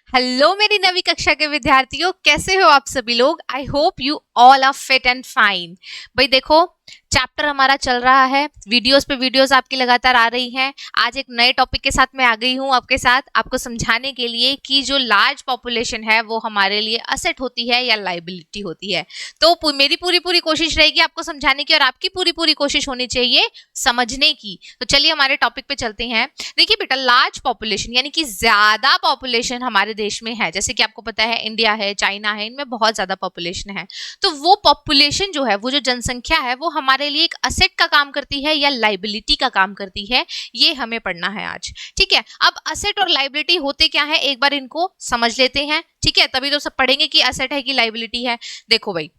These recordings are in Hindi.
हेलो मेरी नवी कक्षा के विद्यार्थियों, कैसे हो आप सभी लोग। I hope you all are fit and fine. भाई देखो, चैप्टर हमारा चल रहा है, वीडियोस पे वीडियोस आपकी लगातार आ रही हैं। आज एक नए टॉपिक के साथ मैं आ गई हूँ आपके साथ, आपको समझाने के लिए कि जो लार्ज पॉपुलेशन है वो हमारे लिए असेट होती है या लाइबिलिटी होती है। तो मेरी पूरी पूरी कोशिश रहेगी आपको समझाने की, और आपकी पूरी पूरी कोशिश होनी चाहिए समझने की। तो चलिए हमारे टॉपिक पे चलते हैं। देखिए बेटा, लार्ज पॉपुलेशन यानी कि ज्यादा पॉपुलेशन हमारे देश में है। जैसे कि आपको पता है, इंडिया है, चाइना है, इनमें बहुत ज्यादा पॉपुलेशन है। तो वो पॉपुलेशन जो है, वो जो जनसंख्या है, वो हमारे लिए एक असेट का काम करती है या लाइबिलिटी का काम करती है। ये हमें पढ़ना है आज, ठीक है। अब असेट और लाइबिलिटी होते क्या है, एक बार इनको समझ लेते हैं, ठीक है। तभी तो सब पढ़ेंगे कि असेट है कि लाइबिलिटी है। देखो भाई,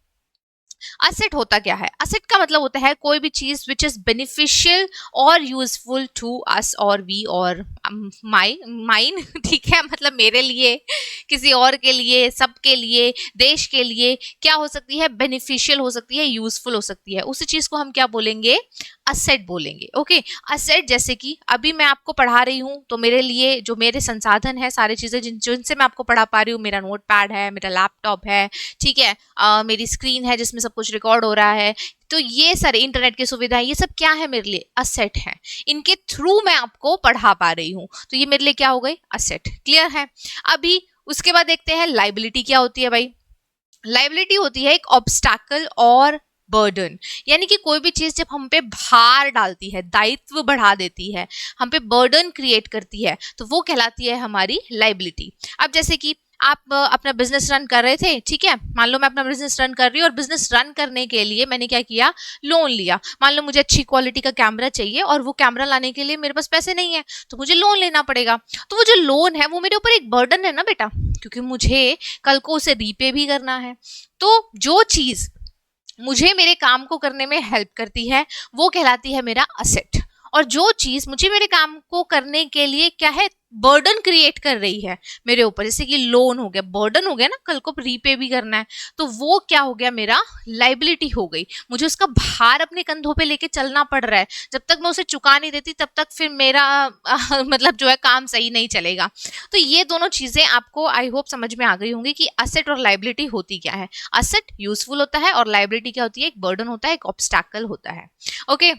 असेट होता क्या है। असेट का मतलब होता है कोई भी चीज विच इज बेनिफिशियल और यूजफुल टू अस और वी और माइन ठीक है, मतलब मेरे लिए, किसी और के लिए, सबके लिए, देश के लिए। क्या हो सकती है, बेनिफिशियल हो सकती है, यूजफुल हो सकती है। उसी चीज को हम क्या बोलेंगे, असेट बोलेंगे। ओके, असेट जैसे कि अभी मैं आपको पढ़ा रही हूँ, तो मेरे लिए जो मेरे संसाधन है, सारी चीजें जिनसे मैं आपको पढ़ा पा रही हूँ, मेरा नोट पैड है, मेरा लैपटॉप है, ठीक है, मेरी स्क्रीन है जिसमें सब कुछ रिकॉर्ड हो रहा है। तो ये सारे इंटरनेट की सुविधाएं, ये सब क्या है, मेरे लिए असेट है। इनके थ्रू मैं आपको पढ़ा पा रही हूँ, तो ये मेरे लिए क्या हो गई, असेट। क्लियर है। अभी उसके बाद देखते हैं लाइबिलिटी क्या होती है। भाई, लाइबिलिटी होती है एक ऑब्स्टैकल और बर्डन, यानी कि कोई भी चीज जब हम पे भार डालती है, दायित्व बढ़ा देती है, हम पे बर्डन क्रिएट करती है, तो वो कहलाती है हमारी लाइबिलिटी। अब जैसे कि आप अपना बिजनेस रन कर रहे थे, ठीक है। मान लो मैं अपना बिजनेस रन कर रही हूँ, और बिजनेस रन करने के लिए मैंने क्या किया, लोन लिया। मान लो मुझे अच्छी क्वालिटी का कैमरा चाहिए, और वो कैमरा लाने के लिए मेरे पास पैसे नहीं है, तो मुझे लोन लेना पड़ेगा। तो वो जो लोन है, वो मेरे ऊपर एक बर्डन है ना बेटा, क्योंकि मुझे कल को उसे रीपे भी करना है। तो जो चीज मुझे मेरे काम को करने में हेल्प करती है, वो कहलाती है मेरा असेट। और जो चीज मुझे मेरे काम को करने के लिए क्या है, बर्डन क्रिएट कर रही है मेरे ऊपर, जैसे कि लोन हो गया, बर्डन हो गया ना, कल को रीपे भी करना है, तो वो क्या हो गया, मेरा लाइबिलिटी हो गई। मुझे उसका भार अपने कंधों पे लेके चलना पड़ रहा है। जब तक मैं उसे चुका नहीं देती, तब तक फिर मेरा मतलब जो है काम सही नहीं चलेगा। तो ये दोनों चीजें आपको आई होप समझ में आ गई होंगी कि असेट और लाइबिलिटी होती क्या है। असेट यूजफुल होता है, और लाइबिलिटी क्या होती है, एक बर्डन होता है, एक ऑब्स्टैकल होता है। Okay,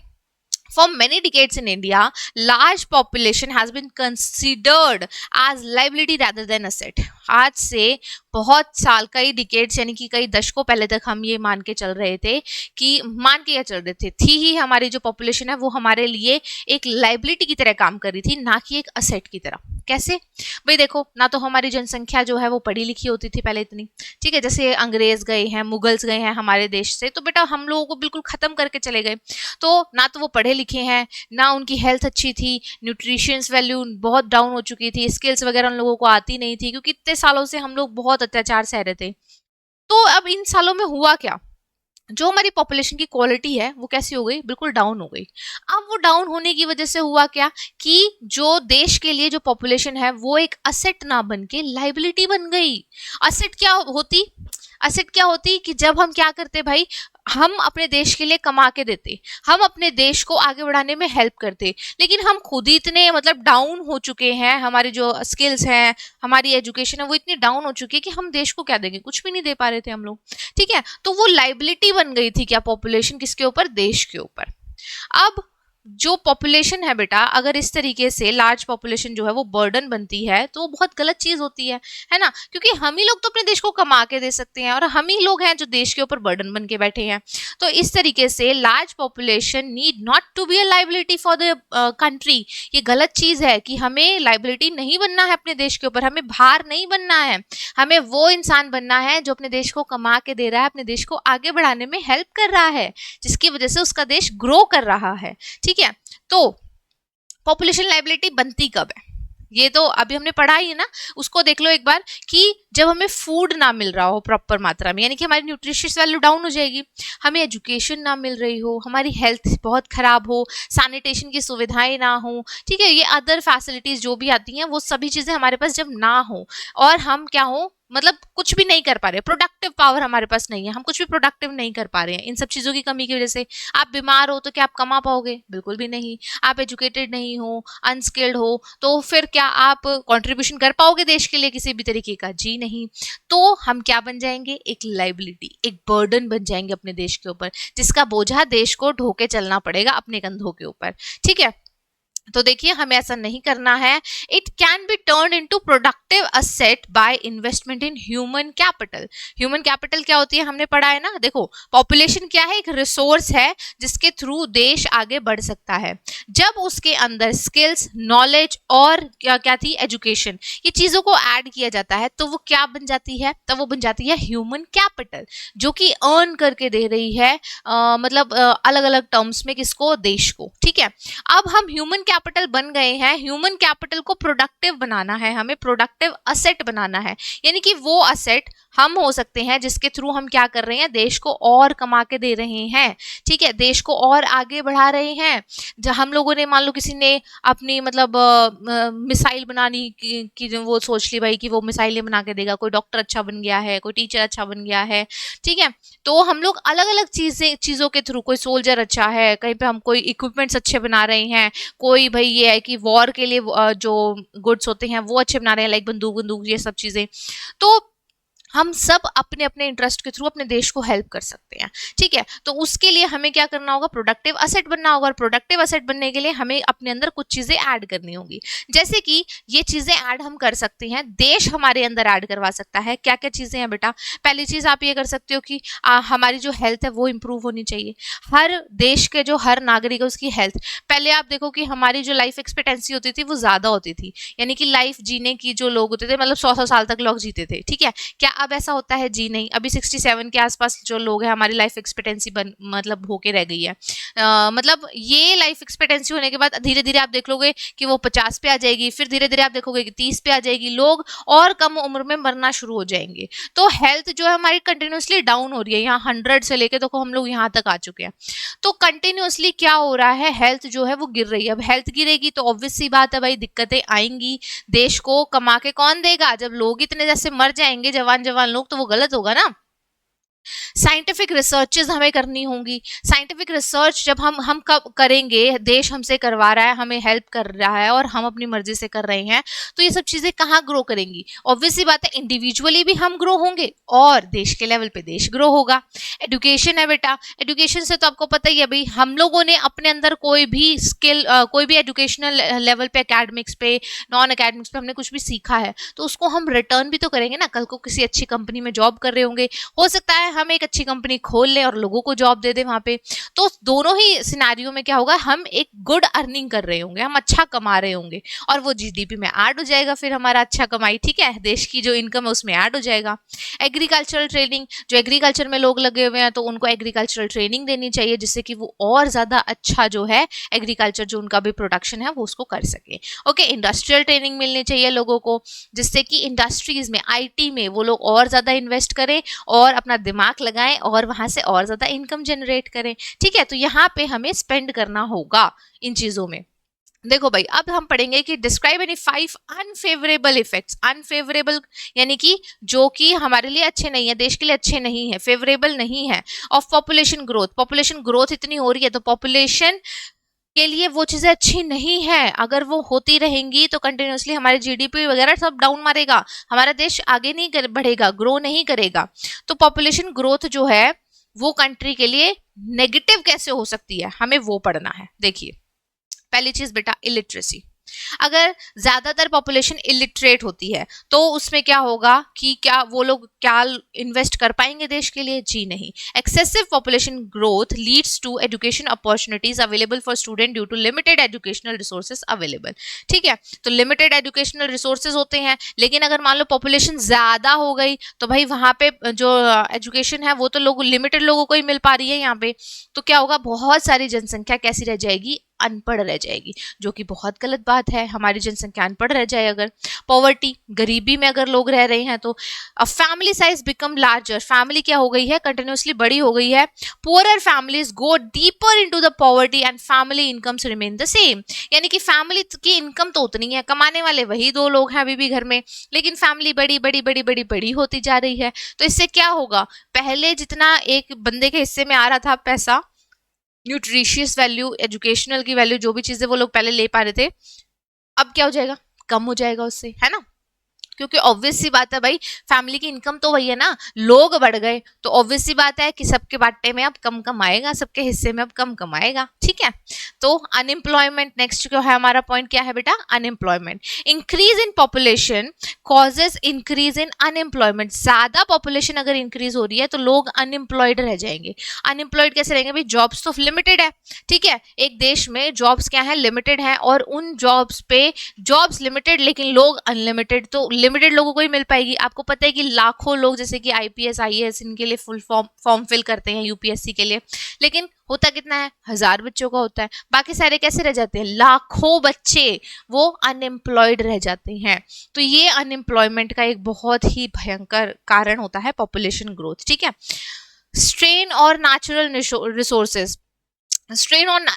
For many decades in India, large population has been considered as liability rather than asset. आज से बहुत साल, कई डिकेड्स यानी कि कई दशकों पहले तक हम ये मान के चल रहे थे कि, मान के क्या चल रहे थे, थी ही हमारी जो पॉपुलेशन है वो हमारे लिए एक लाइबिलिटी की तरह काम कर रही थी, ना कि एक असेट की तरह। कैसे भाई, देखो ना, तो हमारी जनसंख्या जो है वो पढ़ी लिखी होती थी पहले इतनी, ठीक है। जैसे अंग्रेज गए हैं, मुगल्स गए हैं हमारे देश से, तो बेटा हम लोगों को बिल्कुल खत्म करके चले गए। तो ना तो वो पढ़े लिखे हैं, ना उनकी हेल्थ अच्छी थी, न्यूट्रिशंस वैल्यू बहुत डाउन हो चुकी थी, स्किल्स वगैरह उन लोगों को आती नहीं थी, क्योंकि इतने सालों से हम लोग बहुत अत्याचार सह रहे थे। तो अब इन सालों में हुआ क्या, जो हमारी पॉपुलेशन की क्वालिटी है वो कैसी हो गई, बिल्कुल डाउन हो गई। अब वो डाउन होने की वजह से हुआ क्या, कि जो देश के लिए जो पॉपुलेशन है वो एक असेट ना बन के लाइबिलिटी बन गई। असेट क्या होती, असेट क्या होती कि जब हम क्या करते भाई, हम अपने देश के लिए कमा के देते, हम अपने देश को आगे बढ़ाने में हेल्प करते, लेकिन हम खुद ही इतने मतलब डाउन हो चुके हैं, हमारी जो स्किल्स हैं, हमारी एजुकेशन है, वो इतनी डाउन हो चुकी है कि हम देश को क्या देंगे, कुछ भी नहीं दे पा रहे थे हम लोग, ठीक है। तो वो लाइबिलिटी बन गई थी क्या, पॉपुलेशन, किसके ऊपर, देश के ऊपर। अब जो पॉपुलेशन है बेटा, अगर इस तरीके से लार्ज पॉपुलेशन जो है वो बर्डन बनती है, तो वो बहुत गलत चीज होती है ना, क्योंकि हम ही लोग तो अपने देश को कमा के दे सकते हैं, और हम ही लोग हैं जो देश के ऊपर बर्डन बन के बैठे हैं। तो इस तरीके से large population need not to be a liability for the country. ये गलत चीज है कि हमें लाइबिलिटी नहीं बनना है अपने देश के ऊपर, हमें भार नहीं बनना है, हमें वो इंसान बनना है जो अपने देश को कमा के दे रहा है, अपने देश को आगे बढ़ाने में हेल्प कर रहा है, जिसकी वजह से उसका देश ग्रो कर रहा है, ठीक है। तो पॉपुलेशन लाइबिलिटी बनती कब है, ये तो अभी हमने पढ़ा ही है ना, उसको देख लो एक बार, कि जब हमें फूड ना मिल रहा हो प्रॉपर मात्रा में, यानी कि हमारी न्यूट्रिशियस वैल्यू डाउन हो जाएगी, हमें एजुकेशन ना मिल रही हो, हमारी हेल्थ बहुत खराब हो, सैनिटेशन की सुविधाएं ना हो, ठीक है, ये अदर फैसिलिटीज जो भी आती हैं वो सभी चीजें हमारे पास जब ना हो, और हम क्या हो, मतलब कुछ भी नहीं कर पा रहे, प्रोडक्टिव पावर हमारे पास नहीं है, हम कुछ भी प्रोडक्टिव नहीं कर पा रहे हैं इन सब चीजों की कमी की वजह से। आप बीमार हो तो क्या आप कमा पाओगे? बिल्कुल भी नहीं। आप एजुकेटेड नहीं हो, अनस्किल्ड हो, तो फिर क्या आप कंट्रीब्यूशन कर पाओगे देश के लिए किसी भी तरीके का? जी नहीं। तो हम क्या बन जाएंगे? एक लाइबिलिटी, एक बर्डन बन जाएंगे अपने देश के ऊपर, जिसका बोझा देश को ढोके चलना पड़ेगा अपने कंधों के ऊपर। ठीक है, तो देखिए हमें ऐसा नहीं करना है। It can be turn into productive asset by investment in human capital. Human capital क्या होती है हमने पढ़ा है ना। देखो पॉपुलेशन क्या है? एक रिसोर्स है जिसके थ्रू देश आगे बढ़ सकता है। जब उसके अंदर स्किल्स, नॉलेज और क्या क्या थी, एजुकेशन, ये चीजों को ऐड किया जाता है तो वो क्या बन जाती है? तब वो बन जाती है ह्यूमन कैपिटल, जो कि अर्न करके दे रही है मतलब अलग अलग टर्म्स में किसको? देश को। ठीक है, अब हम ह्यूमन कैपिटल बन गए हैं, ह्यूमन कैपिटल को प्रोडक्टिव बनाना है, हमें प्रोडक्टिव असेट बनाना है, यानी कि वो असेट हम हो सकते हैं जिसके थ्रू हम क्या कर रहे हैं? देश को और कमा के दे रहे हैं। ठीक है, देश को और आगे बढ़ा रहे हैं। जब हम लोगों ने, मान लो किसी ने अपनी मतलब मिसाइल बनानी की वो सोच ली भाई कि वो मिसाइलें बना के देगा, कोई डॉक्टर अच्छा बन गया है, कोई टीचर अच्छा बन गया है। ठीक है, तो हम लोग अलग अलग चीजों के थ्रू, कोई सोल्जर अच्छा है, कहीं पे हम कोई इक्विपमेंट्स अच्छे बना रहे हैं, कोई भाई ये है कि वॉर के लिए जो गुड्स होते हैं वो अच्छे बना रहे हैं, लाइक बंदूक ये सब चीजें। तो हम सब अपने अपने इंटरेस्ट के थ्रू अपने देश को हेल्प कर सकते हैं। ठीक है, तो उसके लिए हमें क्या करना होगा? प्रोडक्टिव असेट बनना होगा। और प्रोडक्टिव असेट बनने के लिए हमें अपने अंदर कुछ चीजें ऐड करनी होगी। जैसे कि ये चीजें ऐड हम कर सकते हैं, देश हमारे अंदर ऐड करवा सकता है। क्या क्या चीजें हैं बेटा? पहली चीज आप ये कर सकते हो कि हमारी जो हेल्थ है वो इंप्रूव होनी चाहिए। हर देश के जो हर नागरिक है उसकी हेल्थ, पहले आप देखो कि हमारी जो लाइफ एक्सपेक्टेंसी होती थी वो ज्यादा होती थी, यानी कि लाइफ जीने की जो लोग होते थे मतलब 100 साल तक लोग जीते थे। ठीक है, क्या अब ऐसा होता है? जी नहीं। अभी 67 के आसपास जो लोग हैं, हमारी लाइफ एक्सपेक्टेंसी मतलब होके रह गई है। मतलब ये लाइफ एक्सपेक्टेंसी होने के बाद धीरे धीरे आप देख लोगे कि वो 50 पे आ जाएगी, फिर धीरे धीरे आप देखोगे कि 30 पे आ जाएगी, लोग और कम उम्र में मरना शुरू हो जाएंगे। तो हेल्थ जो है हमारी कंटिन्यूसली डाउन हो रही है। यहाँ 100 से लेके देखो हम लोग यहाँ तक आ चुके हैं। तो कंटिन्यूसली क्या हो रहा है? हेल्थ जो है वो गिर रही है। अब हेल्थ गिरेगी तो ऑब्वियस सी बात है भाई, दिक्कतें आएंगी। देश को कमा के कौन देगा? जब लोग इतने जैसे मर जाएंगे, जवान जवान लोग, तो वो गलत होगा ना। साइंटिफिक रिसर्चेज हमें करनी होंगी। साइंटिफिक रिसर्च जब हम कब करेंगे, देश हमसे करवा रहा है, हमें हेल्प कर रहा है और हम अपनी मर्जी से कर रहे हैं, तो ये सब चीजें कहाँ ग्रो करेंगी? ऑब्वियसली बात है, इंडिविजुअली भी हम ग्रो होंगे और देश के लेवल पे देश ग्रो होगा। एजुकेशन है बेटा, एजुकेशन से तो आपको पता ही है भाई, हम लोगों ने अपने अंदर कोई भी स्किल, कोई भी एजुकेशनल लेवल पे, एकेडमिक्स पे, नॉन एकेडमिक्स पे हमने कुछ भी सीखा है तो उसको हम रिटर्न भी तो करेंगे ना। कल को किसी अच्छी कंपनी में जॉब कर रहे होंगे, हो सकता है हम एक अच्छी कंपनी खोल लें और लोगों को जॉब दे दें वहां पे। तो दोनों ही सिनेरियो में क्या होगा? हम एक गुड अर्निंग कर रहे होंगे, हम अच्छा कमा रहे होंगे और वो जीडीपी में ऐड हो जाएगा, फिर हमारा अच्छा कमाई। ठीक है, देश की जो इनकम है उसमें ऐड हो जाएगा। एग्रीकल्चरल ट्रेनिंग, जो एग्रीकल्चर में लोग लगे हुए हैं तो उनको एग्रीकल्चरल ट्रेनिंग देनी चाहिए, जिससे कि वो और ज्यादा अच्छा जो है एग्रीकल्चर जो उनका भी प्रोडक्शन है वो उसको कर सके। ओके, इंडस्ट्रियल ट्रेनिंग मिलनी चाहिए लोगों को, जिससे कि इंडस्ट्रीज में, आईटी में वो लोग और ज्यादा इन्वेस्ट करें और अपना दिमाग लगाएं और वहां से और ज्यादा इनकम जनरेट करें। ठीक है, तो यहाँ पे हमें स्पेंड करना होगा इन चीजों में। देखो भाई, अब हम पढ़ेंगे कि describe any 5 unfavourable effects. Unfavourable यानी कि जो कि हमारे लिए अच्छे नहीं है, देश के लिए अच्छे नहीं है, फेवरेबल नहीं है, of population growth. Population growth इतनी हो रही है तो पॉपुलेशन के लिए वो चीजें अच्छी नहीं है। अगर वो होती रहेंगी तो कंटिन्यूसली हमारे जीडीपी वगैरह सब डाउन मारेगा, हमारा देश आगे नहीं बढ़ेगा, ग्रो नहीं करेगा। तो पॉपुलेशन ग्रोथ जो है वो कंट्री के लिए नेगेटिव कैसे हो सकती है, हमें वो पढ़ना है। देखिए, पहली चीज बेटा, इलिटरेसी। अगर ज्यादातर पॉपुलेशन इलिटरेट होती है तो उसमें क्या होगा कि क्या वो लोग क्या इन्वेस्ट कर पाएंगे देश के लिए? जी नहीं। Excessive population growth leads to education opportunities available for student due to limited educational resources available. ठीक है, तो लिमिटेड एजुकेशनल रिसोर्सेज होते हैं, लेकिन अगर मान लो पॉपुलेशन ज्यादा हो गई तो भाई वहां पे जो एजुकेशन है वो तो लोग लिमिटेड लोगों को ही मिल पा रही है यहाँ पे, तो क्या होगा? बहुत सारी जनसंख्या कैसी रह जाएगी? अनपढ़ रह जाएगी, जो कि बहुत गलत बात है। हमारी जनसंख्या अनपढ़ रह जाए अगर, पॉवर्टी गरीबी में अगर लोग रह रहे हैं तो family size become larger, family क्या हो गई है, कंटिन्यूसली बड़ी हो गई है। Poorer families go deeper into the poverty and family incomes remain the same, यानी कि फैमिली की इनकम तो उतनी है, कमाने वाले वही 2 लोग हैं अभी भी घर में, लेकिन फैमिली बड़ी बड़ी बड़ी बड़ी बड़ी होती जा रही है। तो इससे क्या होगा, पहले जितना एक बंदे के हिस्से में आ रहा था पैसा, न्यूट्रिशियस वैल्यू, एजुकेशनल की वैल्यू, जो भी चीजें वो लोग पहले ले पा रहे थे, अब क्या हो जाएगा, कम हो जाएगा उससे, है ना। क्योंकि ऑब्वियस सी बात है भाई, फैमिली की इनकम तो वही है ना, लोग बढ़ गए तो ऑब्वियस सी बात है कि सबके बाटे में अब कम कमाएगा, सबके हिस्से में अब कम कमाएगा, ठीक है। तो अनएम्प्लॉयमेंट नेक्स्ट जो है हमारा पॉइंट क्या है बेटा, unemployment. Increase in population causes increase in unemployment, ज्यादा पॉपुलेशन अगर इंक्रीज हो रही है तो लोग अनएम्प्लॉयड रह जाएंगे। अनएम्प्लॉयड कैसे रहेंगे भाई, जॉब्स तो लिमिटेड है, ठीक है, एक देश में जॉब्स क्या है, लिमिटेड है, और उन जॉब्स पे जॉब्स लिमिटेड लेकिन लोग अनलिमिटेड, तो लिमिटेड लोगों को ही मिल पाएगी। आपको पता है कि लाखों लोग जैसे कि आईपीएस आईएएस इनके लिए फुल फॉर्म फिल करते हैं यूपीएससी के लिए, लेकिन होता कितना है, 1000 बच्चों का होता है, बाकी सारे कैसे रह जाते हैं, लाखों बच्चे वो अनएम्प्लॉयड रह जाते हैं। तो ये अनएम्प्लॉयमेंट का एक बहुत ही भयंकर कारण होता है पॉपुलेशन ग्रोथ, ठीक है। स्ट्रेन और natural resources, strain on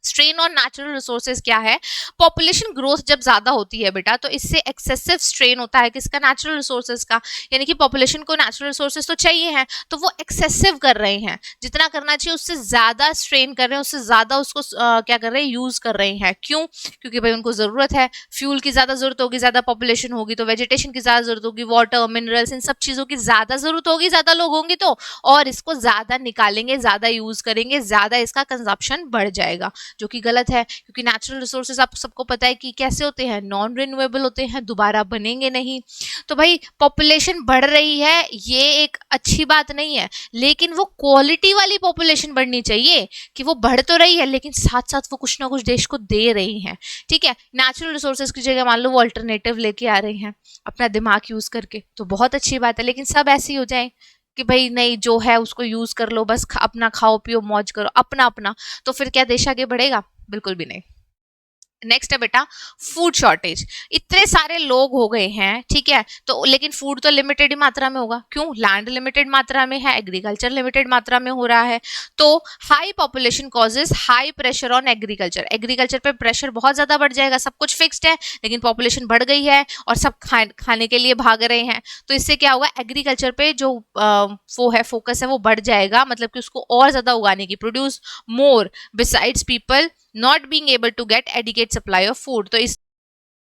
strain on natural resources क्या है, पॉपुलेशन ग्रोथ जब ज्यादा होती है बेटा तो इससे एक्सेसिव स्ट्रेन होता है किसका, नेचुरल रिसोर्सेज का, यानी कि पॉपुलेशन को नेचुरल रिसोर्सेज तो चाहिए हैं, तो वो एक्सेसिव कर रहे हैं, जितना करना चाहिए उससे ज्यादा स्ट्रेन कर रहे हैं, उससे ज्यादा उसको क्या कर रहे हैं, यूज कर रहे हैं। क्यों, क्योंकि भाई उनको जरूरत है, फ्यूल की ज्यादा जरूरत होगी, ज्यादा पॉपुलेशन होगी तो वेजिटेशन की ज्यादा जरूरत होगी, वाटर मिनरल्स इन सब चीजों की ज्यादा जरूरत होगी, ज्यादा लोग होंगे तो, और इसको ज्यादा निकालेंगे, ज्यादा यूज करेंगे, ज्यादा इसका कंजप्शन बढ़ जाएगा, जो कि गलत है। क्योंकि नेचुरल रिसोर्सेज आप सबको पता है कि कैसे होते हैं, नॉन रिन्यूएबल होते हैं, दोबारा बनेंगे नहीं। तो भाई पॉपुलेशन बढ़ रही है ये एक अच्छी बात नहीं है, लेकिन वो क्वालिटी वाली पॉपुलेशन बढ़नी चाहिए कि वो बढ़ तो रही है लेकिन साथ साथ वो कुछ ना कुछ देश को दे रही है, ठीक है। नेचुरल रिसोर्सेज की जगह मान लो वो अल्टरनेटिव लेके आ रहे हैं अपना दिमाग यूज करके, तो बहुत अच्छी बात है, लेकिन सब ऐसे ही हो जाए कि भाई नहीं जो है उसको यूज कर लो, बस अपना खाओ पियो मौज करो अपना अपना, तो फिर क्या देश आगे बढ़ेगा, बिल्कुल भी नहीं। नेक्स्ट है बेटा फूड शॉर्टेज, इतने सारे लोग हो गए हैं, ठीक है, तो लेकिन फूड तो लिमिटेड मात्रा में होगा, क्यों, लैंड लिमिटेड मात्रा में है, एग्रीकल्चर लिमिटेड मात्रा में हो रहा है, तो high population causes high pressure on agriculture, agriculture पे प्रेशर बहुत ज्यादा बढ़ जाएगा, सब कुछ फिक्स्ड है लेकिन पॉपुलेशन बढ़ गई है और सब खाने के लिए भाग रहे हैं, तो इससे क्या होगा, एग्रीकल्चर पे जो वो है फोकस है वो बढ़ जाएगा, मतलब कि उसको और ज्यादा उगाने की, produce more besides people not being able to get adequate supply of food,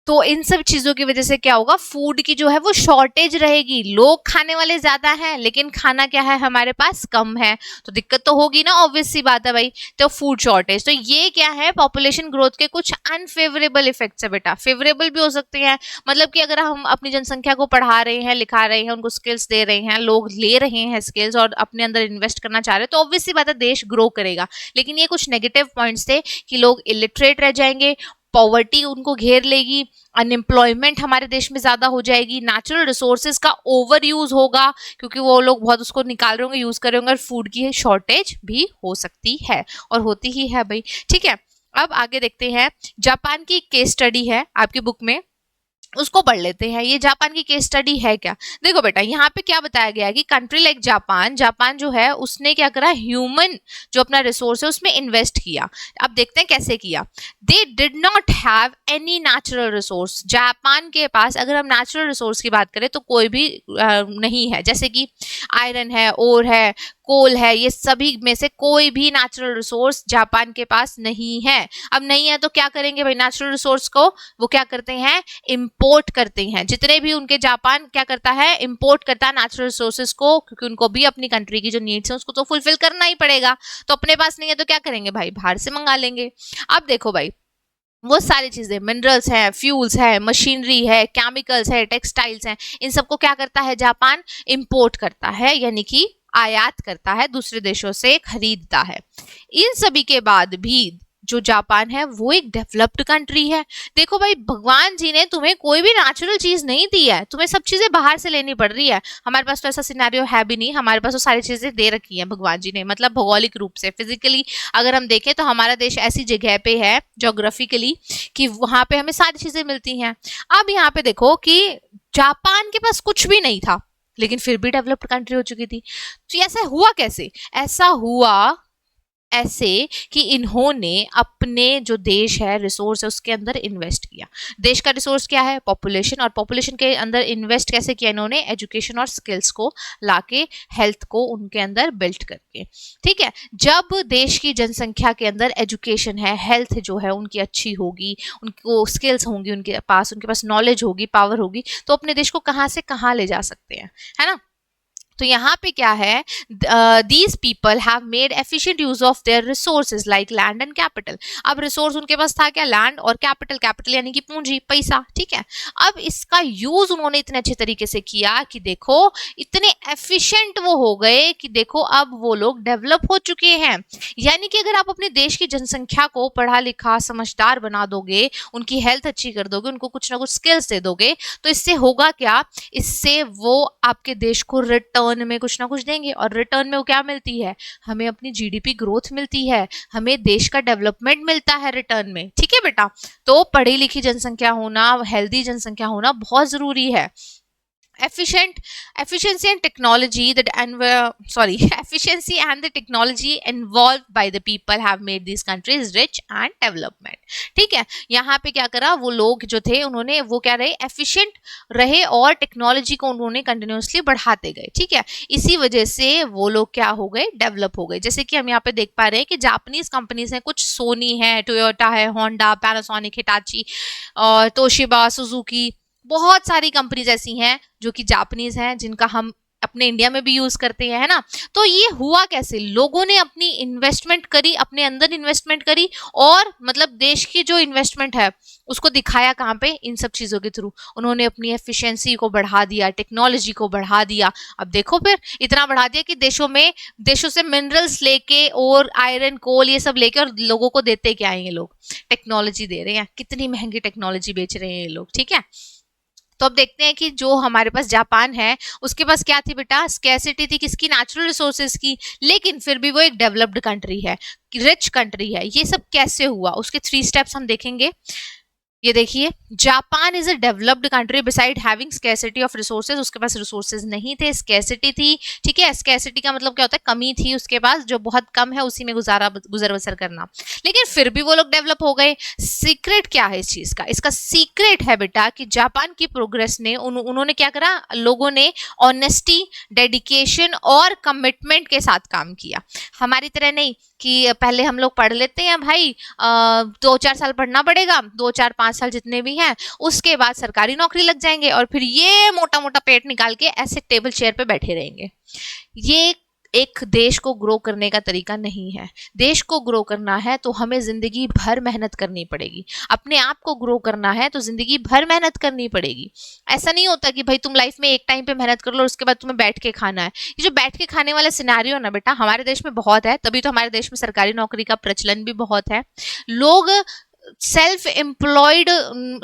तो इन सब चीजों की वजह से क्या होगा, फूड की जो है वो शॉर्टेज रहेगी, लोग खाने वाले ज्यादा हैं लेकिन खाना क्या है हमारे पास कम है, तो दिक्कत तो होगी ना, ऑब्वियस सी बात है भाई। तो फूड शॉर्टेज, तो ये क्या है, पॉपुलेशन ग्रोथ के कुछ अनफेवरेबल इफेक्ट्स है बेटा, फेवरेबल भी हो सकते हैं, मतलब कि अगर हम अपनी जनसंख्या को पढ़ा रहे हैं, लिखा रहे हैं, उनको स्किल्स दे रहे हैं, लोग ले रहे हैं स्किल्स और अपने अंदर इन्वेस्ट करना चाह रहे हैं, तो ऑब्वियस सी बात है देश ग्रो करेगा। लेकिन ये कुछ नेगेटिव पॉइंट्स थे कि लोग इलिटरेट रह जाएंगे, पॉवर्टी उनको घेर लेगी, अनएम्प्लॉयमेंट हमारे देश में ज्यादा हो जाएगी, नेचुरल रिसोर्सेज का ओवर यूज होगा क्योंकि वो लोग बहुत उसको निकाल रहे होंगे, यूज कर रहे होंगे, और फूड की शॉर्टेज भी हो सकती है और होती ही है भाई, ठीक है। अब आगे देखते हैं, जापान की केस स्टडी है आपकी बुक में, उसको पढ़ लेते हैं। ये जापान की केस स्टडी है क्या, देखो बेटा यहाँ पे क्या बताया गया है कि कंट्री लाइक जापान, जापान जो है उसने क्या करा, ह्यूमन जो अपना रिसोर्स है उसमें इन्वेस्ट किया। अब देखते हैं कैसे किया। They did not have any natural resource, Japan के पास अगर हम नेचुरल रिसोर्स की बात करें तो कोई भी नहीं है, जैसे कि आयरन है, ओर है, कोल है, ये सभी में से कोई भी नेचुरल रिसोर्स जापान के पास नहीं है। अब नहीं है तो क्या करेंगे भाई, नेचुरल रिसोर्स को वो क्या करते हैं, इंपोर्ट करते हैं, जितने भी उनके जापान क्या करता है, इंपोर्ट करता है नेचुरल रिसोर्सेज को, क्योंकि उनको भी अपनी कंट्री की जो नीड्स है उसको तो फुलफिल करना ही पड़ेगा, तो अपने पास नहीं है तो क्या करेंगे भाई, बाहर से मंगा लेंगे। अब देखो भाई वो सारी चीजें, मिनरल्स हैं, फ्यूल्स है, मशीनरी है, केमिकल्स है, टेक्सटाइल्स हैं, इन सबको क्या करता है जापान, इंपोर्ट करता है, यानी कि आयात करता है, दूसरे देशों से खरीदता है। इन सभी के बाद भी जो जापान है वो एक डेवलप्ड कंट्री है। देखो भाई, भगवान जी ने तुम्हें कोई भी नेचुरल चीज नहीं दी है, तुम्हें सब चीजें बाहर से लेनी पड़ रही है। हमारे पास तो ऐसा सिनेरियो है भी नहीं, हमारे पास तो सारी चीजें दे रखी है भगवान जी ने, मतलब भौगोलिक रूप से, फिजिकली अगर हम देखें तो हमारा देश ऐसी जगह पे है ज्योग्राफिकली कि वहां पे हमें सारी चीजें मिलती हैं। अब यहाँ पे देखो कि जापान के पास कुछ भी नहीं था लेकिन फिर भी डेवलप्ड कंट्री हो चुकी थी। तो ऐसा हुआ कैसे? ऐसा हुआ ऐसे कि इन्होंने अपने जो देश है, रिसोर्स है, उसके अंदर इन्वेस्ट किया। देश का रिसोर्स क्या है? पॉपुलेशन। और पॉपुलेशन के अंदर इन्वेस्ट कैसे किया इन्होंने? एजुकेशन और स्किल्स को लाके, हेल्थ को उनके अंदर बिल्ड करके। ठीक है, जब देश की जनसंख्या के अंदर एजुकेशन है, हेल्थ जो है उनकी अच्छी होगी, उनको स्किल्स होंगी, उनके पास नॉलेज होगी, पावर होगी, तो अपने देश को कहाँ से कहाँ ले जा सकते हैं, है ना। तो यहाँ पे क्या है, these people have made efficient use of their resources like land and capital. अब रिसोर्स उनके पास था क्या? लैंड और कैपिटल। कैपिटल यानी कि पूंजी, पैसा। ठीक है, अब इसका यूज उन्होंने इतने अच्छे तरीके से किया कि देखो इतने एफिशिएंट वो हो गए कि देखो अब वो लोग डेवलप हो चुके हैं। यानी कि अगर आप अपने देश की जनसंख्या को पढ़ा लिखा समझदार बना दोगे, उनकी हेल्थ अच्छी कर दोगे, उनको कुछ ना कुछ स्किल्स दे दोगे, तो इससे होगा क्या? इससे वो आपके देश को रिटर्न में कुछ ना कुछ देंगे, और रिटर्न में वो क्या मिलती है? हमें अपनी जीडीपी ग्रोथ मिलती है, हमें देश का डेवलपमेंट मिलता है रिटर्न में। ठीक है बेटा, तो पढ़ी लिखी जनसंख्या होना, हेल्दी जनसंख्या होना बहुत जरूरी है। efficiency and technology that and sorry efficiency and the technology involved by the people have made these countries rich and development। ठीक है, यहाँ पे क्या करा वो लोग जो थे, उन्होंने वो क्या रहे, एफिशिएंट रहे और टेक्नोलॉजी को उन्होंने कंटिन्यूसली बढ़ाते गए। ठीक है, इसी वजह से वो लोग क्या हो गए, डेवलप हो गए। जैसे कि हम यहाँ पे देख पा रहे हैं कि जापानीज कंपनीज हैं, कुछ सोनी है, टोयोटा है, होंडा, पैनासोनिक, हिटाची और तोशिबा, सुजुकी, बहुत सारी कंपनीज ऐसी हैं जो कि जापानीज हैं, जिनका हम अपने इंडिया में भी यूज करते हैं, है ना। तो ये हुआ कैसे? लोगों ने अपनी इन्वेस्टमेंट करी, अपने अंदर इन्वेस्टमेंट करी, और मतलब देश की जो इन्वेस्टमेंट है उसको दिखाया कहाँ पे? इन सब चीजों के थ्रू। उन्होंने अपनी एफिशिएंसी को बढ़ा दिया, टेक्नोलॉजी को बढ़ा दिया। अब देखो फिर इतना बढ़ा दिया कि देशों से मिनरल्स लेके और आयरन, कोल, ये सब लेके, और लोगों को देते क्या है? ये लोग टेक्नोलॉजी दे रहे हैं। कितनी महंगी टेक्नोलॉजी बेच रहे हैं ये लोग। ठीक है, तो अब देखते हैं कि जो हमारे पास जापान है उसके पास क्या थी बेटा? स्कैसिटी थी किसकी? नेचुरल रिसोर्सेज की, लेकिन फिर भी वो एक डेवलप्ड कंट्री है, रिच कंट्री है। ये सब कैसे हुआ? उसके 3 स्टेप्स हम देखेंगे। ये देखिए, Japan is a developed country beside having scarcity of resources. उसके पास रिसोर्सेज नहीं थे, स्कैसिटी थी। ठीक है, स्कैसिटी का मतलब क्या होता है? कमी थी उसके पास, जो बहुत कम है उसी में गुजर बसर करना। लेकिन फिर भी वो लोग डेवलप हो गए। सीक्रेट क्या है इस चीज का? इसका सीक्रेट है बेटा कि जापान की प्रोग्रेस ने उन्होंने क्या करा? लोगों ने ऑनेस्टी, डेडिकेशन और कमिटमेंट के साथ काम किया। हमारी तरह नहीं कि पहले हम लोग पढ़ लेते हैं भाई, 2-4 साल पढ़ना पड़ेगा, 2-4-5 साल जितने भी हैं, उसके बाद सरकारी नौकरी लग जाएंगे और फिर ये मोटा मोटा पेट निकाल के ऐसे टेबल चेयर पे बैठे रहेंगे। ये एक देश को ग्रो करने का तरीका नहीं है। देश को ग्रो करना है तो हमें जिंदगी भर मेहनत करनी पड़ेगी। अपने आप को ग्रो करना है तो जिंदगी भर मेहनत करनी पड़ेगी। ऐसा नहीं होता कि भाई तुम लाइफ में एक टाइम पे मेहनत कर लो और उसके बाद तुम्हें बैठ के खाना है। ये जो बैठ के खाने वाला सिनेरियो ना बेटा, हमारे देश में बहुत है, तभी तो हमारे देश में सरकारी नौकरी का प्रचलन भी बहुत है। लोग सेल्फ एम्प्लॉयड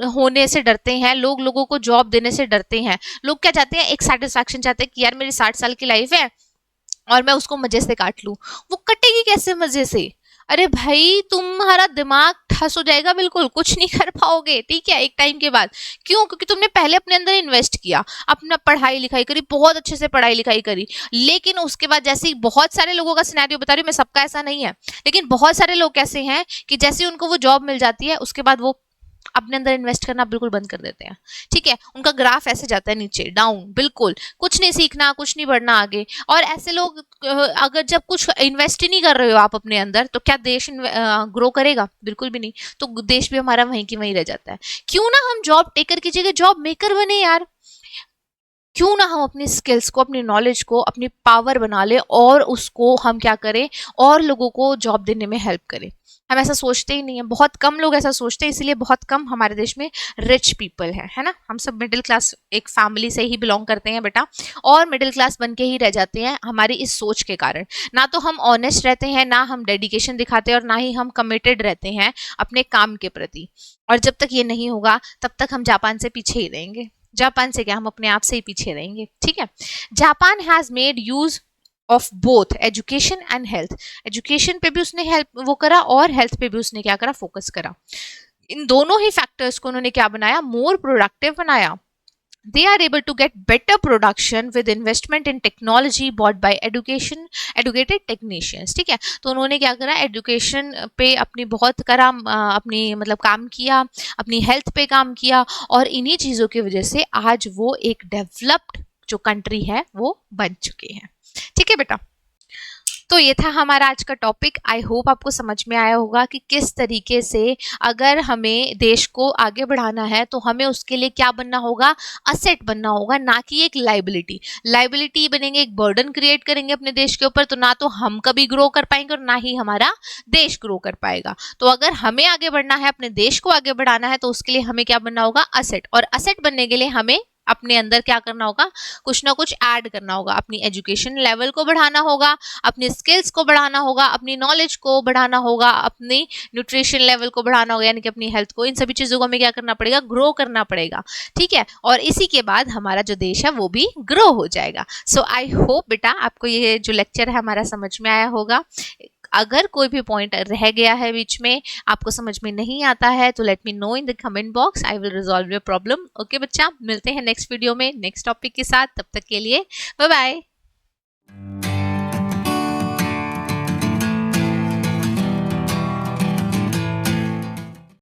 होने से डरते हैं, लोग लोगों को जॉब देने से डरते हैं। लोग क्या चाहते हैं? एक सेटिस्फैक्शन चाहते हैं कि यार मेरी 60 साल की लाइफ है और मैं उसको मजे से काट लूं। वो कटेगी कैसे मजे से? अरे भाई तुम्हारा दिमाग ठस हो जाएगा, बिल्कुल कुछ नहीं कर पाओगे। ठीक है, एक टाइम के बाद। क्यों? क्योंकि तुमने पहले अपने अंदर इन्वेस्ट किया, अपना पढ़ाई लिखाई करी, बहुत अच्छे से पढ़ाई लिखाई करी, लेकिन उसके बाद जैसे ही बहुत सारे लोगों का सिनेरियो बता रही हूँ मैं, सबका ऐसा नहीं है, लेकिन बहुत सारे लोग कैसे हैं कि जैसे उनको वो जॉब मिल जाती है उसके बाद वो अपने अंदर इन्वेस्ट करना बिल्कुल बंद कर देते हैं। ठीक है, उनका ग्राफ ऐसे जाता है नीचे, डाउन, बिल्कुल कुछ नहीं सीखना, कुछ नहीं बढ़ना आगे। और ऐसे लोग अगर जब कुछ इन्वेस्ट ही नहीं कर रहे हो आप अपने अंदर, तो क्या देश ग्रो करेगा? बिल्कुल भी नहीं। तो देश भी हमारा वहीं की वहीं रह जाता है। क्यों ना हम जॉब टेकर की जगह जॉब मेकर बने यार? क्यों ना हम अपनी स्किल्स को, अपनी नॉलेज को अपनी पावर बना ले और उसको हम क्या करें, और लोगों को जॉब देने में हेल्प करें। हम ऐसा सोचते ही नहीं है, बहुत कम लोग ऐसा सोचते हैं, इसीलिए बहुत कम हमारे देश में रिच पीपल है ना। हम सब मिडिल क्लास एक फैमिली से ही बिलोंग करते हैं बेटा, और मिडिल क्लास बन के ही रह जाते हैं हमारी इस सोच के कारण। ना तो हम ऑनेस्ट रहते हैं, ना हम डेडिकेशन दिखाते हैं, और ना ही हम कमिटेड रहते हैं अपने काम के प्रति। और जब तक ये नहीं होगा तब तक हम जापान से पीछे ही रहेंगे। जापान से क्या, हम अपने आप से ही पीछे रहेंगे, ठीक है। Japan has made use of both education and health. Education पे भी उसने हेल्प वो करा, और हेल्थ पे भी उसने क्या करा, फोकस करा। इन दोनों ही फैक्टर्स को उन्होंने क्या बनाया, मोर प्रोडक्टिव बनाया। They are able to get better production with investment in technology bought by educated technicians, ठीक है। तो उन्होंने क्या करा, एजुकेशन पे अपनी बहुत करा, अपनी मतलब काम किया, अपनी हेल्थ पे काम किया, और इन्हीं चीज़ों की वजह से आज वो एक डेवलप्ड जो कंट्री है वो बन चुके हैं, ठीक है बेटा। तो ये था हमारा आज का टॉपिक। आई होप आपको समझ में आया होगा कि किस तरीके से अगर हमें देश को आगे बढ़ाना है तो हमें उसके लिए क्या बनना होगा, असेट बनना होगा, ना कि एक लाइबिलिटी। लाइबिलिटी बनेंगे, एक बर्डन क्रिएट करेंगे अपने देश के ऊपर, तो ना तो हम कभी ग्रो कर पाएंगे और ना ही हमारा देश ग्रो कर पाएगा। तो अगर हमें आगे बढ़ना है, अपने देश को आगे बढ़ाना है, तो उसके लिए हमें क्या बनना होगा, असेट। और असेट बनने के लिए हमें अपने अंदर क्या करना होगा, कुछ ना कुछ ऐड करना होगा। अपनी एजुकेशन लेवल को बढ़ाना होगा, अपनी स्किल्स को बढ़ाना होगा, अपनी नॉलेज को बढ़ाना होगा, अपनी न्यूट्रिशन लेवल को बढ़ाना होगा, यानी कि अपनी हेल्थ को। इन सभी चीज़ों को हमें क्या करना पड़ेगा, ग्रो करना पड़ेगा, ठीक है। और इसी के बाद हमारा जो देश है वो भी ग्रो हो जाएगा। सो आई होप बेटा आपको ये जो लेक्चर है हमारा समझ में आया होगा। अगर कोई भी पॉइंट रह गया है बीच में, आपको समझ में नहीं आता है, तो let me know in the comment box, I will resolve your problem. Okay बच्चा, मिलते हैं नेक्स्ट वीडियो में नेक्स्ट टॉपिक के साथ। तब तक के लिए बाय बाय।